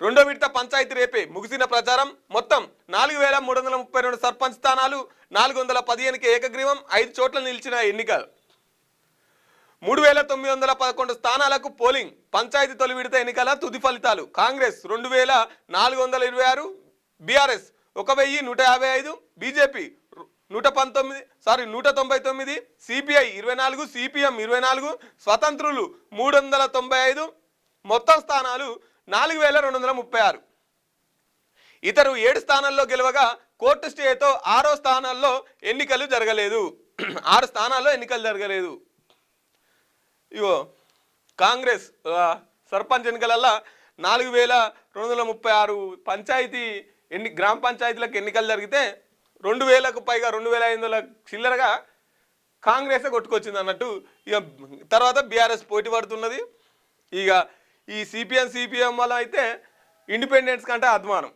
రెండో విడత పంచాయతీ రేపే ముగిసిన ప్రచారం. మొత్తం 4332 సర్పంచ్ స్థానాలు, 415కి ఏకగ్రీవం, 5 చోట్ల నిలిచిన ఎన్నికలు. 3911 స్థానాలకు పోలింగ్. పంచాయతీ తొలి విడత ఎన్నికల తుది ఫలితాలు. Congress 2426, BRS 1155, BJP 199, CPI 24, CPM 24, స్వతంత్రులు 395. మొత్తం స్థానాలు 4236. ఇతరు 7 స్థానాల్లో గెలవగా కోర్టు స్టేతో 6 స్థానాల్లో ఎన్నికలు జరగలేదు. 6 స్థానాల్లో ఎన్నికలు జరగలేదు. ఇగో కాంగ్రెస్ సర్పంచ్ ఎన్నికలల్లో 4236 పంచాయతీ గ్రామ పంచాయతీలకు ఎన్నికలు జరిగితే 2000కు పైగా 2500 చిల్లరగా కాంగ్రెసే కొట్టుకొచ్చింది అన్నట్టు. ఇక తర్వాత బీఆర్ఎస్ పోటీ పడుతున్నది. ఇక ఈ సిపిఎం వల్ల అయితే ఇండిపెండెన్స్ కంటే అధ్వానం.